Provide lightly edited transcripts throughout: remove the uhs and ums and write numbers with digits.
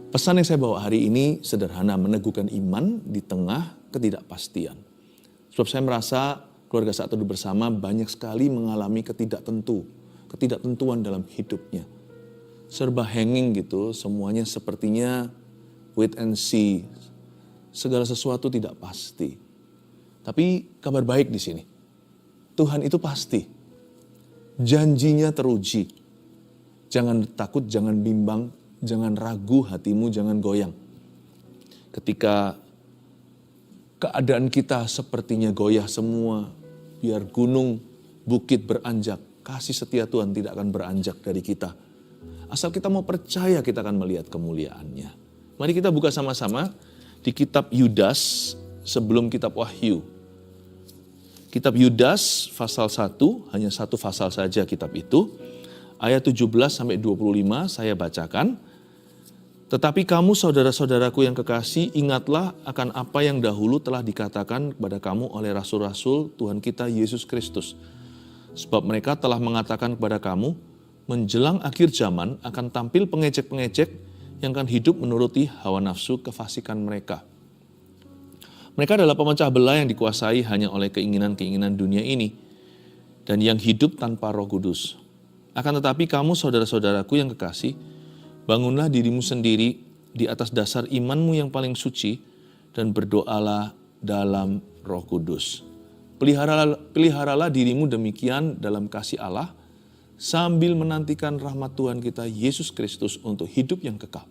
Pesan yang saya bawa hari ini sederhana, meneguhkan iman di tengah ketidakpastian. Sebab saya merasa keluarga Saat Teduh Bersama banyak sekali mengalami ketidaktentuan dalam hidupnya. Serba hanging gitu, semuanya sepertinya wait and see. Segala sesuatu tidak pasti. Tapi kabar baik di sini. Tuhan itu pasti. Janjinya teruji. Jangan takut, jangan bimbang, jangan ragu hatimu, jangan goyang. Ketika keadaan kita sepertinya goyah semua, biar gunung, bukit beranjak, kasih setia Tuhan tidak akan beranjak dari kita. Asal kita mau percaya, kita akan melihat kemuliaannya. Mari kita buka sama-sama di kitab Yudas sebelum kitab Wahyu. Kitab Yudas pasal 1, hanya satu pasal saja kitab itu. Ayat 17 sampai 25 saya bacakan. Tetapi kamu saudara-saudaraku yang kekasih, ingatlah akan apa yang dahulu telah dikatakan kepada kamu oleh rasul-rasul Tuhan kita Yesus Kristus. Sebab mereka telah mengatakan kepada kamu, menjelang akhir zaman akan tampil pengecek-pengecek yang akan hidup menuruti hawa nafsu kefasikan mereka. Mereka adalah pemecah belah yang dikuasai hanya oleh keinginan-keinginan dunia ini dan yang hidup tanpa Roh Kudus. Akan tetapi kamu saudara-saudaraku yang kekasih, bangunlah dirimu sendiri di atas dasar imanmu yang paling suci dan berdoalah dalam Roh Kudus. Peliharalah dirimu demikian dalam kasih Allah sambil menantikan rahmat Tuhan kita Yesus Kristus untuk hidup yang kekal.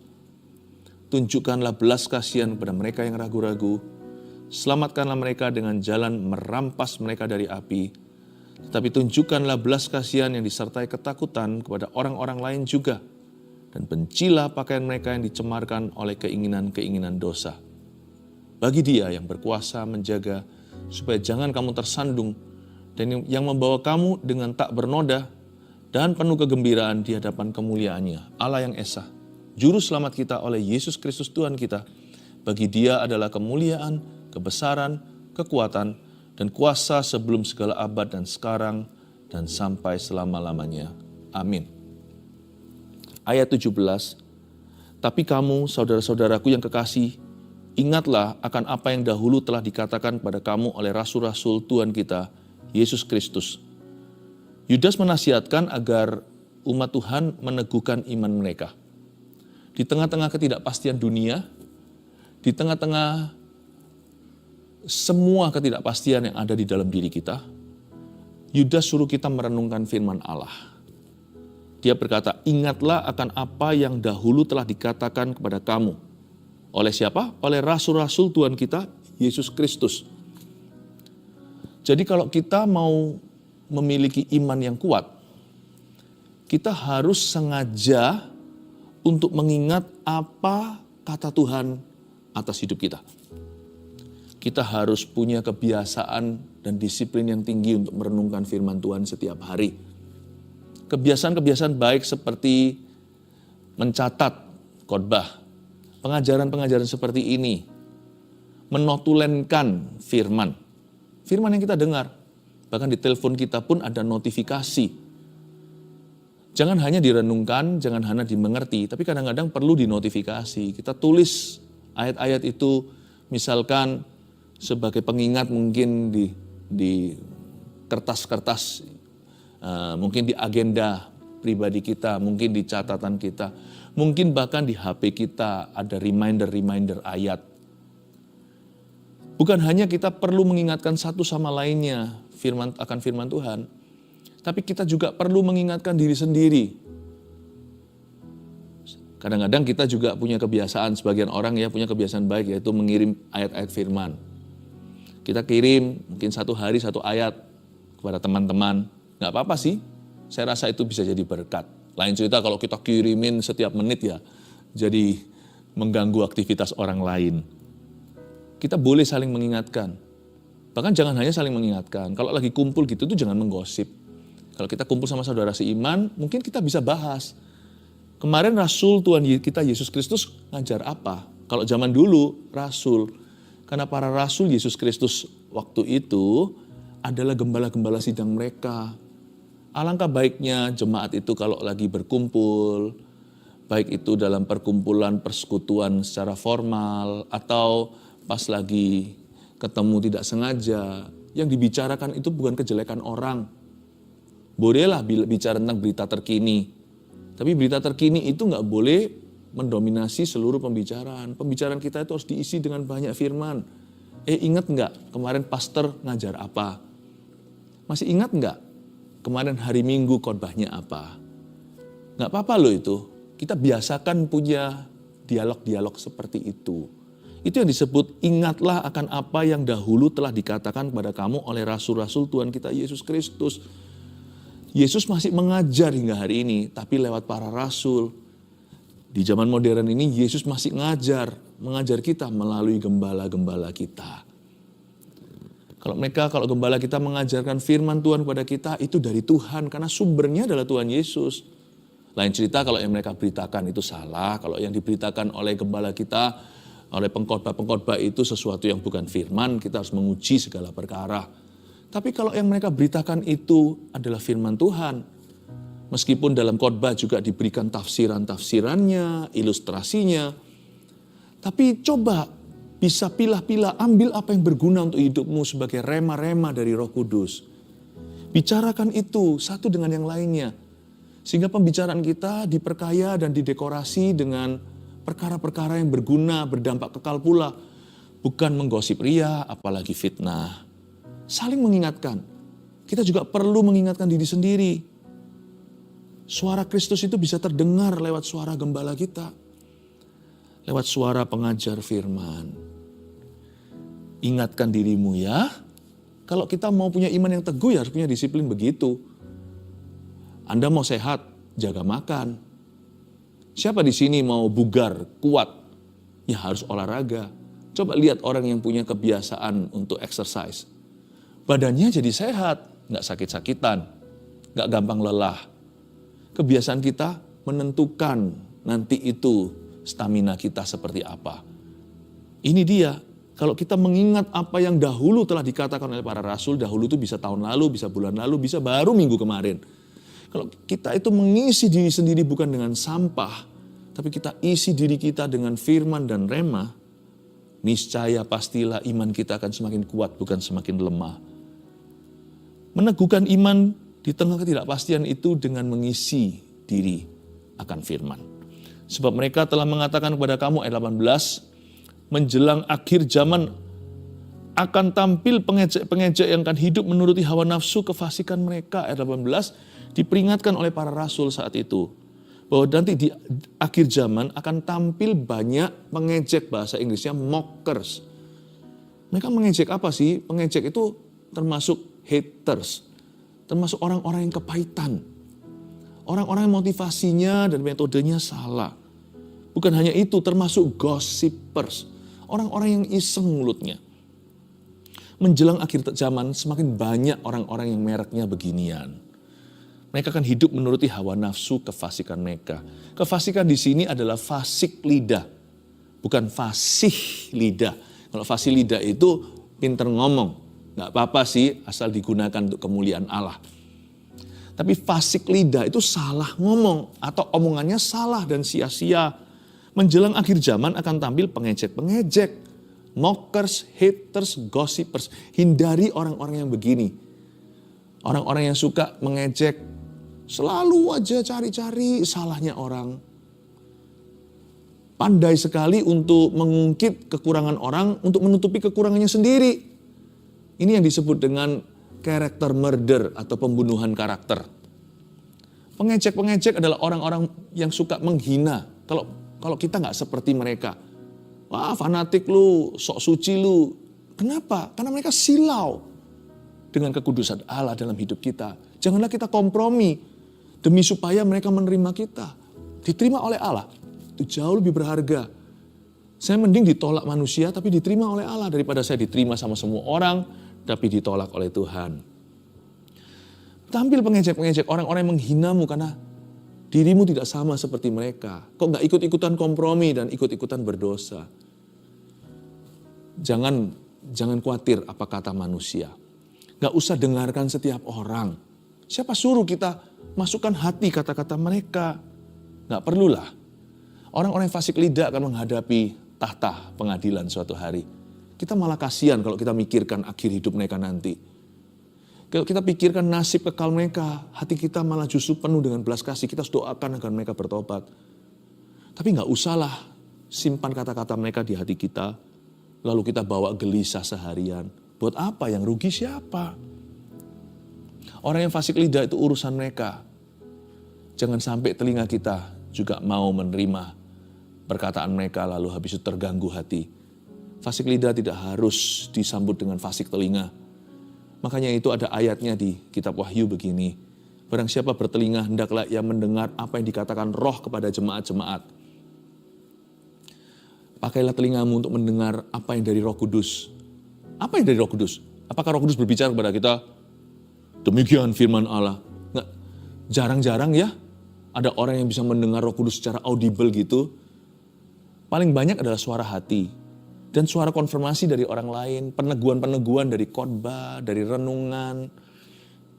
Tunjukkanlah belas kasihan kepada mereka yang ragu-ragu. Selamatkanlah mereka dengan jalan merampas mereka dari api. Tetapi tunjukkanlah belas kasihan yang disertai ketakutan kepada orang-orang lain juga. Dan bencilah pakaian mereka yang dicemarkan oleh keinginan-keinginan dosa. Bagi Dia yang berkuasa menjaga supaya jangan kamu tersandung dan yang membawa kamu dengan tak bernoda dan penuh kegembiraan di hadapan kemuliaannya, Allah yang Esa, Juru Selamat kita oleh Yesus Kristus Tuhan kita. Bagi Dia adalah kemuliaan, kebesaran, kekuatan, dan kuasa sebelum segala abad dan sekarang dan sampai selama-lamanya. Amin. Ayat 17, tapi kamu saudara-saudaraku yang kekasih, ingatlah akan apa yang dahulu telah dikatakan kepada kamu oleh rasul-rasul Tuhan kita, Yesus Kristus. Yudas menasihatkan agar umat Tuhan meneguhkan iman mereka. Di tengah-tengah ketidakpastian dunia, di tengah-tengah semua ketidakpastian yang ada di dalam diri kita, Yudas suruh kita merenungkan firman Allah. Dia berkata, ingatlah akan apa yang dahulu telah dikatakan kepada kamu. Oleh siapa? Oleh rasul-rasul Tuhan kita, Yesus Kristus. Jadi kalau kita mau memiliki iman yang kuat, kita harus sengaja untuk mengingat apa kata Tuhan atas hidup kita. Kita harus punya kebiasaan dan disiplin yang tinggi untuk merenungkan firman Tuhan setiap hari. Kebiasaan-kebiasaan baik seperti mencatat khotbah, pengajaran-pengajaran seperti ini, menotulenkan firman yang kita dengar. Bahkan di telepon kita pun ada notifikasi. Jangan hanya direnungkan, jangan hanya dimengerti, tapi kadang-kadang perlu dinotifikasi. Kita tulis ayat-ayat itu, misalkan sebagai pengingat mungkin di kertas-kertas, mungkin di agenda pribadi kita, mungkin di catatan kita, mungkin bahkan di HP kita ada reminder ayat. Bukan hanya kita perlu mengingatkan satu sama lainnya akan firman Tuhan, tapi kita juga perlu mengingatkan diri sendiri. Kadang-kadang kita juga punya kebiasaan, sebagian orang ya punya kebiasaan baik, yaitu mengirim ayat-ayat firman. Kita kirim mungkin satu hari satu ayat kepada teman-teman. Nggak apa-apa sih, saya rasa itu bisa jadi berkat. Lain cerita kalau kita kirimin setiap menit ya, jadi mengganggu aktivitas orang lain. Kita boleh saling mengingatkan. Bahkan jangan hanya saling mengingatkan, kalau lagi kumpul gitu tuh jangan menggosip. Kalau kita kumpul sama saudara seiman, mungkin kita bisa bahas. Kemarin Rasul Tuhan kita Yesus Kristus ngajar apa? Kalau zaman dulu Rasul, karena para Rasul Yesus Kristus waktu itu adalah gembala-gembala sidang mereka. Alangkah baiknya jemaat itu kalau lagi berkumpul, baik itu dalam perkumpulan persekutuan secara formal atau pas lagi ketemu tidak sengaja, yang dibicarakan itu bukan kejelekan orang. Bolehlah bicara tentang berita terkini, tapi berita terkini itu nggak boleh mendominasi seluruh pembicaraan. Pembicaraan kita itu harus diisi dengan banyak firman. Ingat nggak kemarin pastor ngajar apa? Masih ingat nggak kemarin hari Minggu khotbahnya apa? Nggak apa-apa loh itu. Kita biasakan punya dialog-dialog seperti itu. Itu yang disebut ingatlah akan apa yang dahulu telah dikatakan kepada kamu oleh rasul-rasul Tuhan kita Yesus Kristus. Yesus masih mengajar hingga hari ini, tapi lewat para rasul. Di zaman modern ini Yesus masih mengajar kita melalui gembala-gembala kita. Kalau gembala kita mengajarkan firman Tuhan kepada kita, itu dari Tuhan, karena sumbernya adalah Tuhan Yesus. Lain cerita kalau yang mereka beritakan itu salah, kalau yang diberitakan oleh gembala kita, oleh pengkhotbah-pengkhotbah itu sesuatu yang bukan firman, kita harus menguji segala perkara. Tapi kalau yang mereka beritakan itu adalah firman Tuhan, meskipun dalam khotbah juga diberikan tafsiran-tafsirannya, ilustrasinya, tapi coba bisa pilah-pilah, ambil apa yang berguna untuk hidupmu sebagai rema-rema dari Roh Kudus. Bicarakan itu satu dengan yang lainnya, sehingga pembicaraan kita diperkaya dan didekorasi dengan perkara-perkara yang berguna, berdampak kekal pula. Bukan menggosip ria, apalagi fitnah. Saling mengingatkan. Kita juga perlu mengingatkan diri sendiri. Suara Kristus itu bisa terdengar lewat suara gembala kita. Lewat suara pengajar firman. Ingatkan dirimu ya. Kalau kita mau punya iman yang teguh ya harus punya disiplin begitu. Anda mau sehat, jaga makan. Siapa di sini mau bugar, kuat? Ya harus olahraga. Coba lihat orang yang punya kebiasaan untuk exercise. Badannya jadi sehat, nggak sakit-sakitan, nggak gampang lelah. Kebiasaan kita menentukan nanti itu stamina kita seperti apa. Ini dia, kalau kita mengingat apa yang dahulu telah dikatakan oleh para rasul, dahulu itu bisa tahun lalu, bisa bulan lalu, bisa baru minggu kemarin. Kalau kita itu mengisi diri sendiri bukan dengan sampah, tapi kita isi diri kita dengan firman dan rema, niscaya pastilah iman kita akan semakin kuat, bukan semakin lemah. Meneguhkan iman di tengah ketidakpastian itu dengan mengisi diri akan firman. Sebab mereka telah mengatakan kepada kamu, ayat 18, menjelang akhir zaman akan tampil pengejek-pengejek yang akan hidup menuruti hawa nafsu kefasikan mereka. Ayat 18 diperingatkan oleh para rasul saat itu. Bahwa nanti di akhir zaman akan tampil banyak pengejek, bahasa Inggrisnya mockers. Mereka mengejek apa sih? Pengejek itu termasuk haters, termasuk orang-orang yang kepahitan. Orang-orang yang motivasinya dan metodenya salah. Bukan hanya itu, termasuk gossipers. Orang-orang yang iseng mulutnya. Menjelang akhir zaman semakin banyak orang-orang yang mereknya beginian. Mereka akan hidup menuruti hawa nafsu kefasikan mereka. Kefasikan di sini adalah fasik lidah, bukan fasih lidah. Kalau fasih lidah itu pinter ngomong. Nggak apa-apa sih asal digunakan untuk kemuliaan Allah. Tapi fasik lidah itu salah ngomong atau omongannya salah dan sia-sia. Menjelang akhir zaman akan tampil pengejek-pengejek, mockers, haters, gossipers. Hindari orang-orang yang begini. Orang-orang yang suka mengejek, selalu aja cari-cari salahnya orang. Pandai sekali untuk mengungkit kekurangan orang untuk menutupi kekurangannya sendiri. Ini yang disebut dengan character murder atau pembunuhan karakter. Pengejek-pengejek adalah orang-orang yang suka menghina. Kalau kita nggak seperti mereka. Wah, fanatik lu, sok suci lu. Kenapa? Karena mereka silau dengan kekudusan Allah dalam hidup kita. Janganlah kita kompromi demi supaya mereka menerima kita. Diterima oleh Allah. Itu jauh lebih berharga. Saya mending ditolak manusia tapi diterima oleh Allah daripada saya diterima sama semua orang tapi ditolak oleh Tuhan. Tampil pengejek-pengejek, orang-orang yang menghinamu karena dirimu tidak sama seperti mereka. Kok gak ikut-ikutan kompromi dan ikut-ikutan berdosa. Jangan khawatir apa kata manusia. Gak usah dengarkan setiap orang. Siapa suruh kita masukkan hati kata-kata mereka? Gak perlulah. Orang-orang yang fasik lidah akan menghadapi tahta pengadilan suatu hari. Kita malah kasihan kalau kita mikirkan akhir hidup mereka nanti. Kalau kita pikirkan nasib kekal mereka, hati kita malah justru penuh dengan belas kasih. Kita harus doakan agar mereka bertobat. Tapi nggak usahlah simpan kata-kata mereka di hati kita, lalu kita bawa gelisah seharian. Buat apa? Yang rugi siapa? Orang yang fasik lidah itu urusan mereka. Jangan sampai telinga kita juga mau menerima perkataan mereka lalu habis itu terganggu hati. Fasik lidah tidak harus disambut dengan fasik telinga. Makanya itu ada ayatnya di kitab Wahyu begini. Barang siapa bertelinga hendaklah ia mendengar apa yang dikatakan Roh kepada jemaat-jemaat. Pakailah telingamu untuk mendengar apa yang dari Roh Kudus. Apa yang dari Roh Kudus? Apakah Roh Kudus berbicara kepada kita? Demikian firman Allah. Nggak, jarang-jarang ya ada orang yang bisa mendengar Roh Kudus secara audible gitu. Paling banyak adalah suara hati. Dan suara konfirmasi dari orang lain, peneguhan-peneguhan dari khotbah, dari renungan,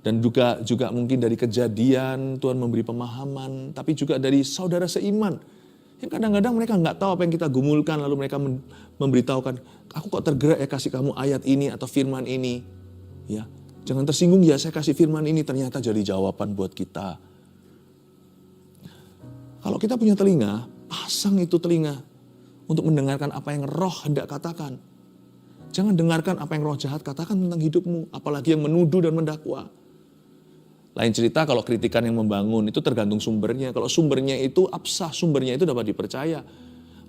dan juga mungkin dari kejadian, Tuhan memberi pemahaman, tapi juga dari saudara seiman. Yang kadang-kadang mereka nggak tahu apa yang kita gumulkan, lalu mereka memberitahukan, aku kok tergerak ya kasih kamu ayat ini atau firman ini. Ya, jangan tersinggung ya saya kasih firman ini, ternyata jadi jawaban buat kita. Kalau kita punya telinga, pasang itu telinga untuk mendengarkan apa yang roh hendak katakan. Jangan dengarkan apa yang roh jahat katakan tentang hidupmu, apalagi yang menuduh dan mendakwa. Lain cerita kalau kritikan yang membangun, itu tergantung sumbernya. Kalau sumbernya itu absah, sumbernya itu dapat dipercaya.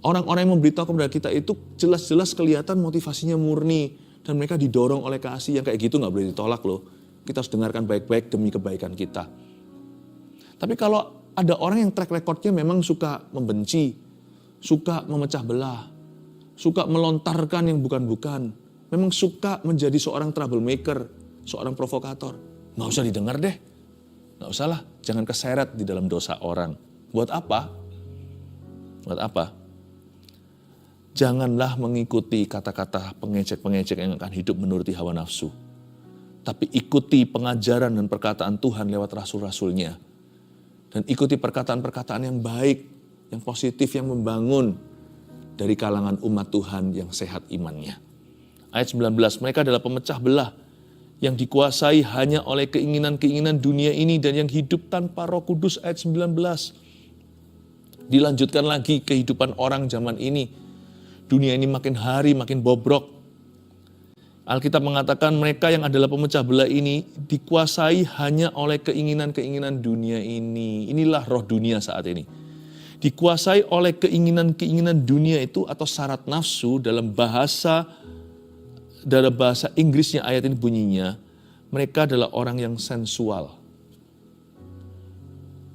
Orang-orang yang memberitahu kepada kita itu jelas-jelas kelihatan motivasinya murni. Dan mereka didorong oleh kasih, yang kayak gitu gak boleh ditolak loh. Kita harus dengarkan baik-baik demi kebaikan kita. Tapi kalau ada orang yang track recordnya memang suka membenci, suka memecah belah, suka melontarkan yang bukan-bukan, memang suka menjadi seorang troublemaker, seorang provokator. Nggak usah didengar deh, nggak usah lah, jangan keseret di dalam dosa orang. Buat apa? Buat apa? Janganlah mengikuti kata-kata pengecek-pengecek yang akan hidup menuruti hawa nafsu. Tapi ikuti pengajaran dan perkataan Tuhan lewat rasul-rasulnya. Dan ikuti perkataan-perkataan yang baik, yang positif, yang membangun dari kalangan umat Tuhan yang sehat imannya. Ayat 19, mereka adalah pemecah belah yang dikuasai hanya oleh keinginan-keinginan dunia ini dan yang hidup tanpa Roh Kudus. Ayat 19. Dilanjutkan lagi kehidupan orang zaman ini. Dunia ini makin hari makin bobrok. Alkitab mengatakan mereka yang adalah pemecah belah ini dikuasai hanya oleh keinginan-keinginan dunia ini. Inilah roh dunia saat ini. Dikuasai oleh keinginan-keinginan dunia itu atau syarat nafsu. Dalam bahasa Inggrisnya ayat ini bunyinya, mereka adalah orang yang sensual.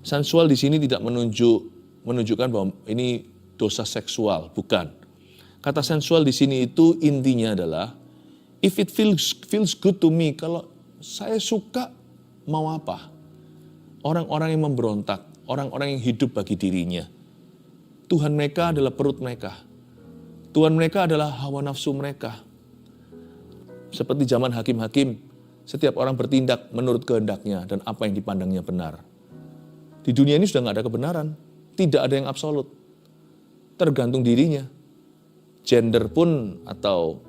Sensual di sini tidak menunjukkan bahwa ini dosa seksual, bukan. Kata sensual di sini itu intinya adalah if it feels good to me, kalau saya suka mau apa? Orang-orang yang memberontak, orang-orang yang hidup bagi dirinya. Tuhan mereka adalah perut mereka. Tuhan mereka adalah hawa nafsu mereka. Seperti zaman hakim-hakim, setiap orang bertindak menurut kehendaknya dan apa yang dipandangnya benar. Di dunia ini sudah nggak ada kebenaran. Tidak ada yang absolut. Tergantung dirinya. Gender pun atau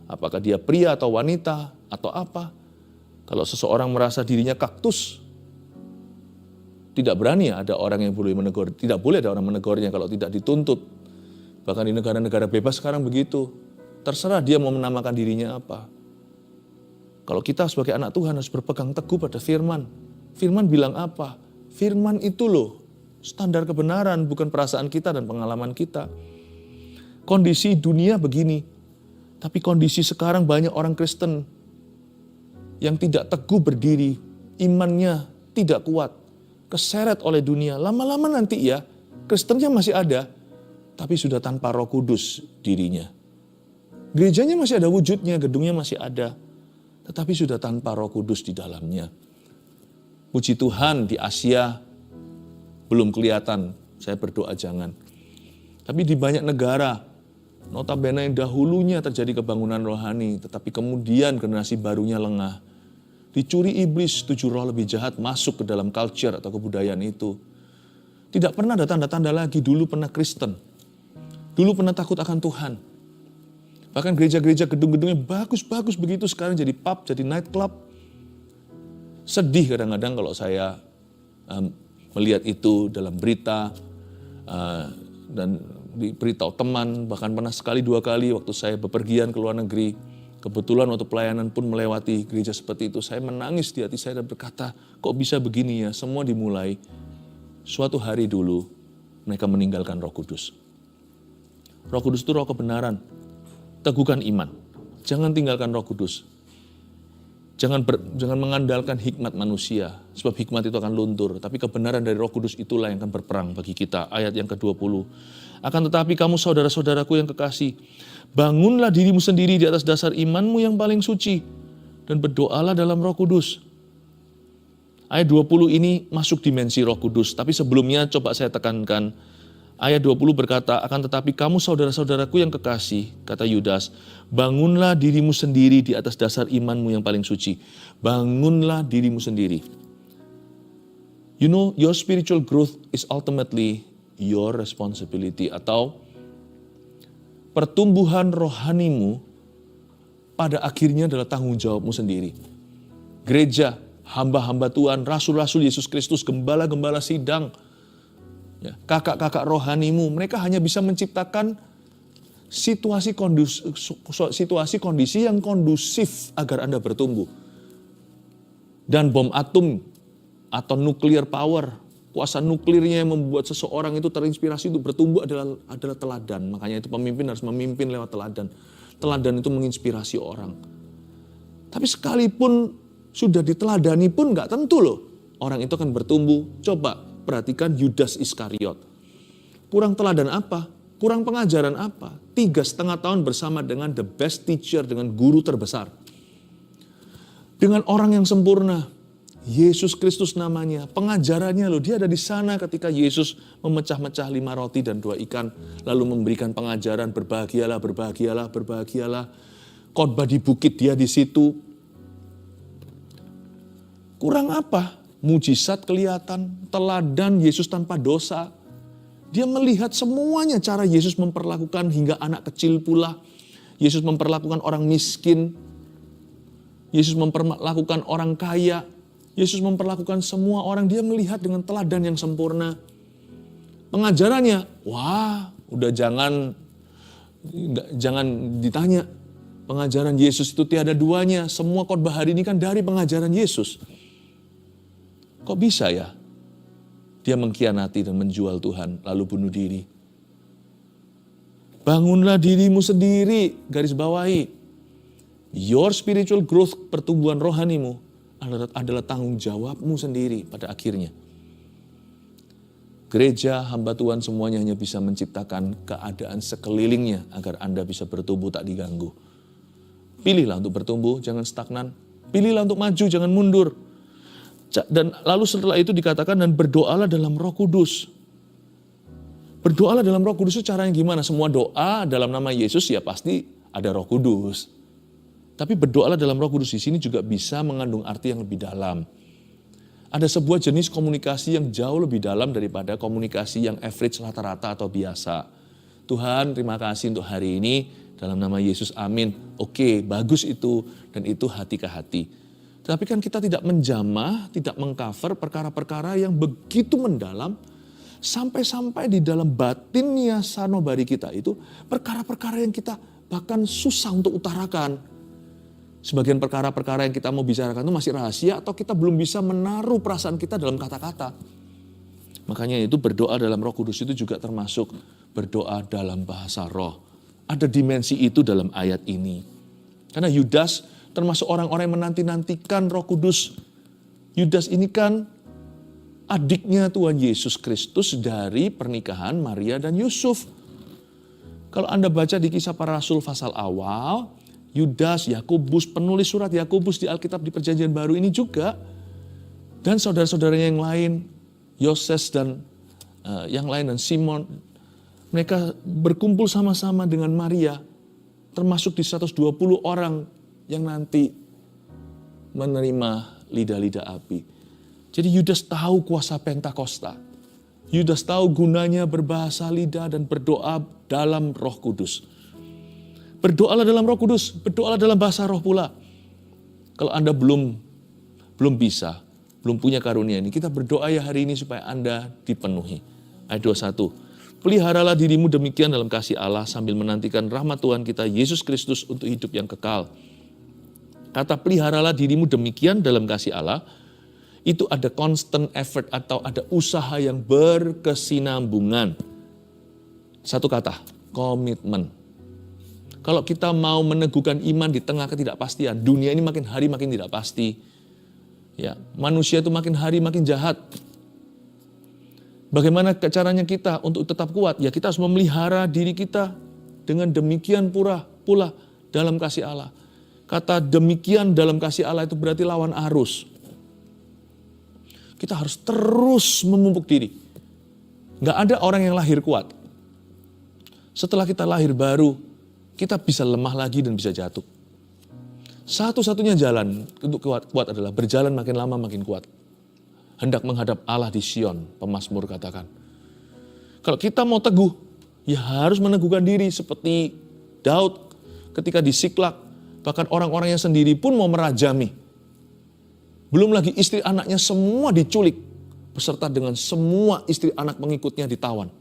apakah dia pria atau wanita atau apa. Kalau seseorang merasa dirinya kaktus, tidak berani ada orang yang boleh menegur. Tidak boleh ada orang menegurnya kalau tidak dituntut. Bahkan di negara-negara bebas sekarang begitu. Terserah dia mau menamakan dirinya apa. Kalau kita sebagai anak Tuhan harus berpegang teguh pada firman. Firman bilang apa? Firman itu loh standar kebenaran, bukan perasaan kita dan pengalaman kita. Kondisi dunia begini. Tapi kondisi sekarang banyak orang Kristen yang tidak teguh berdiri. Imannya tidak kuat. Keseret oleh dunia, lama-lama nanti ya, Kristennya masih ada, tapi sudah tanpa Roh Kudus dirinya. Gerejanya masih ada wujudnya, gedungnya masih ada, tetapi sudah tanpa Roh Kudus di dalamnya. Puji Tuhan di Asia belum kelihatan, saya berdoa jangan. Tapi di banyak negara, notabene yang dahulunya terjadi kebangunan rohani, tetapi kemudian generasi barunya lengah. Dicuri iblis, 7 roh lebih jahat masuk ke dalam culture atau kebudayaan itu. Tidak pernah ada tanda-tanda lagi, dulu pernah Kristen. Dulu pernah takut akan Tuhan. Bahkan gereja-gereja gedung-gedungnya bagus-bagus begitu, sekarang jadi pub, jadi nightclub. Sedih kadang-kadang kalau saya melihat itu dalam berita, dan diberitahu teman, bahkan pernah sekali 2 kali waktu saya bepergian ke luar negeri. Kebetulan waktu pelayanan pun melewati gereja seperti itu, saya menangis di hati saya dan berkata, kok bisa begini ya, semua dimulai. Suatu hari dulu, mereka meninggalkan Roh Kudus. Roh Kudus itu roh kebenaran. Teguhkan iman. Jangan tinggalkan Roh Kudus. Jangan mengandalkan hikmat manusia, sebab hikmat itu akan luntur. Tapi kebenaran dari Roh Kudus itulah yang akan berperang bagi kita. Ayat yang ke-20. Akan tetapi kamu saudara-saudaraku yang kekasih, bangunlah dirimu sendiri di atas dasar imanmu yang paling suci, dan berdoalah dalam Roh Kudus. Ayat 20 ini masuk dimensi Roh Kudus, tapi sebelumnya coba saya tekankan. Ayat 20 berkata, akan tetapi kamu saudara-saudaraku yang kekasih, kata Yudas, bangunlah dirimu sendiri di atas dasar imanmu yang paling suci. Bangunlah dirimu sendiri. You know, your spiritual growth is ultimately your responsibility, atau pertumbuhan rohanimu pada akhirnya adalah tanggung jawabmu sendiri. Gereja, hamba-hamba Tuhan, rasul-rasul Yesus Kristus, gembala-gembala sidang, ya, kakak-kakak rohanimu, mereka hanya bisa menciptakan situasi kondisi yang kondusif agar Anda bertumbuh. Dan bom atom atau nuclear power, kuasa nuklirnya yang membuat seseorang itu terinspirasi untuk bertumbuh adalah teladan. Makanya itu pemimpin harus memimpin lewat teladan. Teladan itu menginspirasi orang. Tapi sekalipun sudah diteladani pun nggak tentu loh orang itu akan bertumbuh. Coba perhatikan Yudas Iskariot. Kurang teladan apa? Kurang pengajaran apa? 3,5 tahun bersama dengan the best teacher, dengan guru terbesar. Dengan orang yang sempurna. Yesus Kristus namanya. Pengajarannya loh, dia ada di sana ketika Yesus memecah-mecah 5 roti dan 2 ikan. Lalu memberikan pengajaran, berbahagialah, berbahagialah, berbahagialah. Khotbah di bukit, dia di situ. Kurang apa? Mujizat kelihatan, teladan Yesus tanpa dosa. Dia melihat semuanya cara Yesus memperlakukan hingga anak kecil pula. Yesus memperlakukan orang miskin. Yesus memperlakukan orang kaya. Yesus memperlakukan semua orang. Dia melihat dengan teladan yang sempurna. Pengajarannya, wah, udah jangan ditanya. Pengajaran Yesus itu tiada duanya. Semua khotbah hari ini kan dari pengajaran Yesus. Kok bisa ya? Dia mengkhianati dan menjual Tuhan, lalu bunuh diri. Bangunlah dirimu sendiri, garis bawahi. Your spiritual growth, pertumbuhan rohanimu, adalah tanggung jawabmu sendiri pada akhirnya. Gereja, hamba Tuhan semuanya hanya bisa menciptakan keadaan sekelilingnya agar Anda bisa bertumbuh tak diganggu. Pilihlah untuk bertumbuh, jangan stagnan. Pilihlah untuk maju, jangan mundur. Dan lalu setelah itu dikatakan, dan berdoalah dalam Roh Kudus. Berdoalah dalam Roh Kudus itu caranya gimana? Semua doa dalam nama Yesus ya pasti ada Roh Kudus. Tapi berdoalah dalam Roh Kudus di sini juga bisa mengandung arti yang lebih dalam. Ada sebuah jenis komunikasi yang jauh lebih dalam daripada komunikasi yang average, rata-rata atau biasa. Tuhan, terima kasih untuk hari ini dalam nama Yesus, amin. Oke, bagus itu, dan itu hati ke hati. Tapi kan kita tidak menjamah, tidak mengcover perkara-perkara yang begitu mendalam, sampai-sampai di dalam batinnya sanubari kita itu, perkara-perkara yang kita bahkan susah untuk utarakan. Sebagian perkara-perkara yang kita mau bicarakan itu masih rahasia, atau kita belum bisa menaruh perasaan kita dalam kata-kata. Makanya itu berdoa dalam Roh Kudus itu juga termasuk berdoa dalam bahasa roh. Ada dimensi itu dalam ayat ini. Karena Yudas termasuk orang-orang yang menanti-nantikan Roh Kudus. Yudas ini kan adiknya Tuhan Yesus Kristus dari pernikahan Maria dan Yusuf. Kalau Anda baca di Kisah Para Rasul pasal awal, Yudas, Yakobus, penulis surat Yakobus di Alkitab di Perjanjian Baru ini juga, dan saudara-saudaranya yang lain, Yoses dan yang lain, dan Simon, mereka berkumpul sama-sama dengan Maria, termasuk di 120 orang yang nanti menerima lidah-lidah api. Jadi Yudas tahu kuasa Pentakosta. Yudas tahu gunanya berbahasa lidah dan berdoa dalam Roh Kudus. Berdoalah dalam Roh Kudus, berdoalah dalam bahasa roh pula. Kalau Anda belum bisa, belum punya karunia ini, kita berdoa ya hari ini supaya Anda dipenuhi. Ayat 21. Peliharalah dirimu demikian dalam kasih Allah sambil menantikan rahmat Tuhan kita Yesus Kristus untuk hidup yang kekal. Kata peliharalah dirimu demikian dalam kasih Allah, itu ada constant effort atau ada usaha yang berkesinambungan. Satu kata, komitmen. Kalau kita mau meneguhkan iman di tengah ketidakpastian, dunia ini makin hari makin tidak pasti. Ya, manusia itu makin hari makin jahat. Bagaimana caranya kita untuk tetap kuat? Ya kita harus memelihara diri kita dengan demikian pula dalam kasih Allah. Kata demikian dalam kasih Allah itu berarti lawan arus. Kita harus terus memupuk diri. Nggak ada orang yang lahir kuat. Setelah kita lahir baru, kita bisa lemah lagi dan bisa jatuh. Satu-satunya jalan untuk kuat adalah berjalan makin lama makin kuat. Hendak menghadap Allah di Sion, pemazmur katakan. Kalau kita mau teguh, ya harus meneguhkan diri seperti Daud ketika di Siklak. Bahkan orang-orangnya sendiri pun mau merajami. Belum lagi istri anaknya semua diculik, beserta dengan semua istri anak pengikutnya ditawan.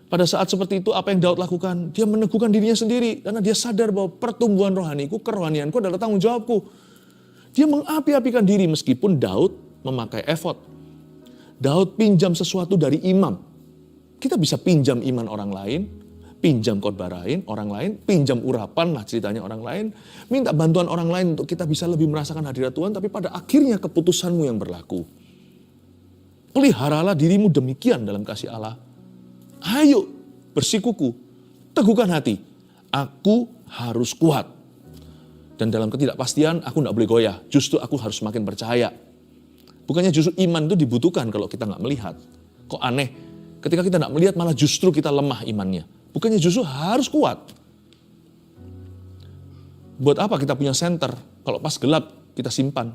Pada saat seperti itu apa yang Daud lakukan? Dia meneguhkan dirinya sendiri karena dia sadar bahwa pertumbuhan rohaniku, kerohanianku adalah tanggung jawabku. Dia mengapi-apikan diri meskipun Daud memakai efod. Daud pinjam sesuatu dari imam. Kita bisa pinjam iman orang lain, pinjam khotbah orang lain, pinjam urapan lah ceritanya orang lain, minta bantuan orang lain untuk kita bisa lebih merasakan hadirat Tuhan, tapi pada akhirnya keputusanmu yang berlaku. Peliharalah dirimu demikian dalam kasih Allah. Ayo bersikuku, teguhkan hati. Aku harus kuat. Dan dalam ketidakpastian aku tidak boleh goyah. Justru aku harus semakin percaya. Bukannya justru iman itu dibutuhkan kalau kita nggak melihat. Kok aneh? Ketika kita nggak melihat malah justru kita lemah imannya. Bukannya justru harus kuat. Buat apa kita punya senter? Kalau pas gelap kita simpan.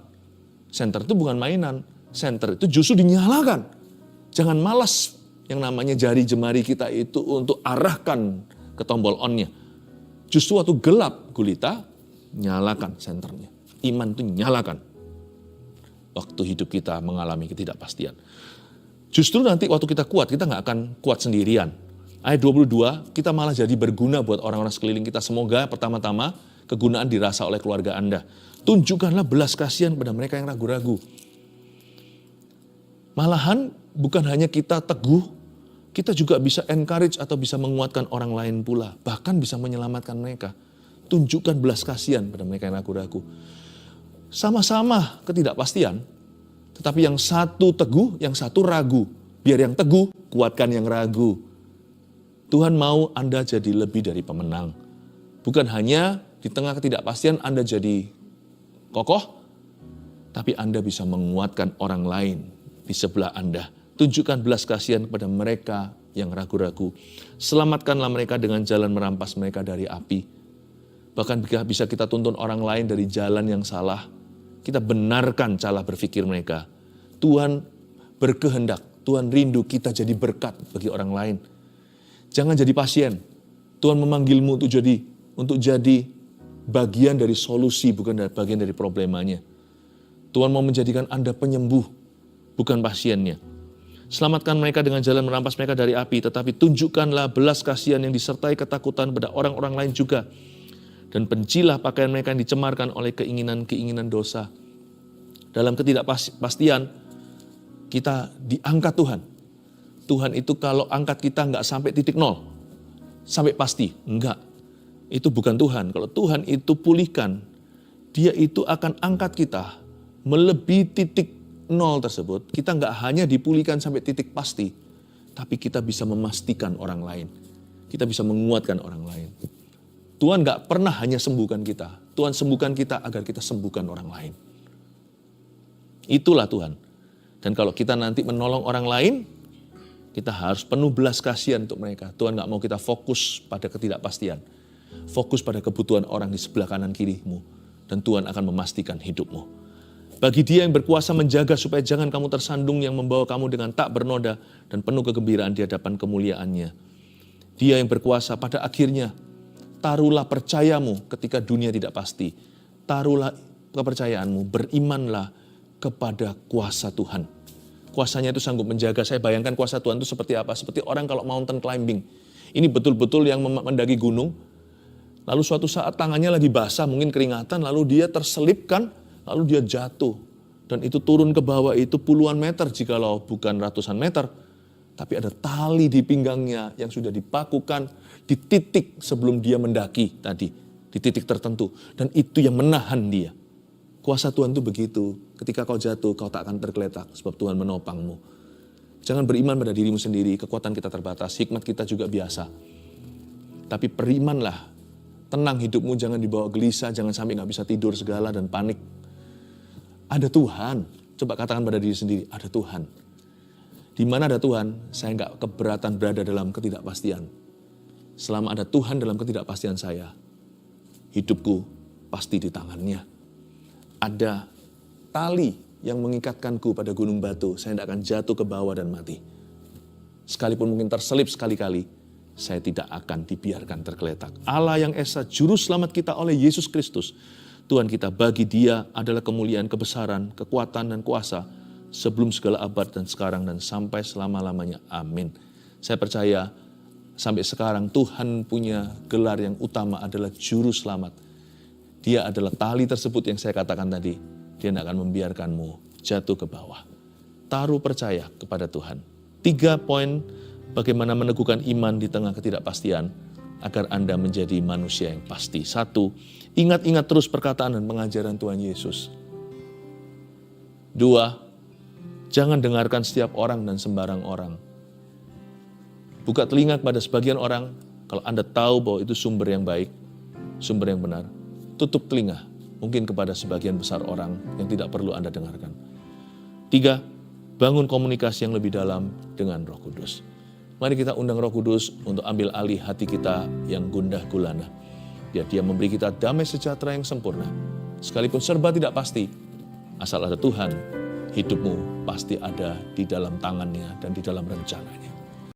Senter itu bukan mainan. Senter itu justru dinyalakan. Jangan malas yang namanya jari jemari kita itu untuk arahkan ke tombol on-nya. Justru waktu gelap gulita, nyalakan senternya. Iman itu nyalakan. Waktu hidup kita mengalami ketidakpastian. Justru nanti waktu kita kuat, kita nggak akan kuat sendirian. Ayat 22, kita malah jadi berguna buat orang-orang sekeliling kita. Semoga pertama-tama kegunaan dirasa oleh keluarga Anda. Tunjukkanlah belas kasihan pada mereka yang ragu-ragu. Malahan bukan hanya kita teguh, kita juga bisa encourage atau bisa menguatkan orang lain pula. Bahkan bisa menyelamatkan mereka. Tunjukkan belas kasihan pada mereka yang ragu-ragu. Sama-sama ketidakpastian, tetapi yang satu teguh, yang satu ragu. Biar yang teguh, kuatkan yang ragu. Tuhan mau Anda jadi lebih dari pemenang. Bukan hanya di tengah ketidakpastian Anda jadi kokoh, tapi Anda bisa menguatkan orang lain di sebelah Anda. Tunjukkan belas kasihan kepada mereka yang ragu-ragu. Selamatkanlah mereka dengan jalan merampas mereka dari api. Bahkan bisa kita tuntun orang lain dari jalan yang salah. Kita benarkan cara berpikir mereka. Tuhan berkehendak, Tuhan rindu kita jadi berkat bagi orang lain. Jangan jadi pasien. Tuhan memanggilmu untuk jadi bagian dari solusi, bukan bagian dari problemanya. Tuhan mau menjadikan Anda penyembuh, bukan pasiennya. Selamatkan mereka dengan jalan merampas mereka dari api, tetapi tunjukkanlah belas kasihan yang disertai ketakutan pada orang-orang lain juga. Dan bencilah pakaian mereka yang dicemarkan oleh keinginan-keinginan dosa. Dalam ketidakpastian, kita diangkat Tuhan. Tuhan itu kalau angkat kita nggak sampai titik nol, sampai pasti, enggak. Itu bukan Tuhan. Kalau Tuhan itu pulihkan, Dia itu akan angkat kita melebihi titik nol tersebut. Kita nggak hanya dipulihkan sampai titik pasti, tapi kita bisa memastikan orang lain. Kita bisa menguatkan orang lain. Tuhan nggak pernah hanya sembuhkan kita. Tuhan sembuhkan kita agar kita sembuhkan orang lain. Itulah Tuhan. Dan kalau kita nanti menolong orang lain, kita harus penuh belas kasihan untuk mereka. Tuhan nggak mau kita fokus pada ketidakpastian. Fokus pada kebutuhan orang di sebelah kanan kirimu. Dan Tuhan akan memastikan hidupmu. Bagi Dia yang berkuasa menjaga supaya jangan kamu tersandung, yang membawa kamu dengan tak bernoda dan penuh kegembiraan di hadapan kemuliaan-Nya. Dia yang berkuasa pada akhirnya, taruhlah percayamu ketika dunia tidak pasti. Taruhlah kepercayaanmu, berimanlah kepada kuasa Tuhan. Kuasanya itu sanggup menjaga. Saya bayangkan kuasa Tuhan itu seperti apa? Seperti orang kalau mountain climbing. Ini betul-betul yang mendaki gunung. Lalu suatu saat tangannya lagi basah, mungkin keringatan, lalu dia terselipkan, lalu dia jatuh. Dan itu turun ke bawah itu puluhan meter jikalau bukan ratusan meter. Tapi ada tali di pinggangnya yang sudah dipakukan di titik sebelum dia mendaki tadi. Di titik tertentu. Dan itu yang menahan dia. Kuasa Tuhan itu begitu. Ketika kau jatuh, kau tak akan tergeletak sebab Tuhan menopangmu. Jangan beriman pada dirimu sendiri. Kekuatan kita terbatas, hikmat kita juga biasa. Tapi berimanlah. Tenang hidupmu, jangan dibawa gelisah, jangan sampai gak bisa tidur segala dan panik. Ada Tuhan. Coba katakan pada diri sendiri, ada Tuhan. Di mana ada Tuhan, saya gak keberatan berada dalam ketidakpastian. Selama ada Tuhan dalam ketidakpastian saya, hidupku pasti di tangan-Nya. Ada tali yang mengikatkanku pada gunung batu, saya tidak akan jatuh ke bawah dan mati. Sekalipun mungkin terselip sekali-kali, saya tidak akan dibiarkan tergeletak. Allah yang Esa, Juru Selamat kita oleh Yesus Kristus, Tuhan kita, bagi Dia adalah kemuliaan, kebesaran, kekuatan, dan kuasa, sebelum segala abad dan sekarang dan sampai selama-lamanya. Amin. Saya percaya sampai sekarang Tuhan punya gelar yang utama adalah Juru Selamat. Dia adalah tali tersebut yang saya katakan tadi. Dia tidak akan membiarkanmu jatuh ke bawah. Taruh percaya kepada Tuhan. 3 poin bagaimana meneguhkan iman di tengah ketidakpastian agar Anda menjadi manusia yang pasti. 1, ingat-ingat terus perkataan dan pengajaran Tuhan Yesus. 2, jangan dengarkan setiap orang dan sembarang orang. Buka telinga kepada sebagian orang kalau Anda tahu bahwa itu sumber yang baik, sumber yang benar. Tutup telinga mungkin kepada sebagian besar orang yang tidak perlu Anda dengarkan. 3, bangun komunikasi yang lebih dalam dengan Roh Kudus. Mari kita undang Roh Kudus untuk ambil alih hati kita yang gundah gulana. Biar Dia memberi kita damai sejahtera yang sempurna. Sekalipun serba tidak pasti, asal ada Tuhan, hidupmu pasti ada di dalam tangan-Nya dan di dalam rencana-Nya.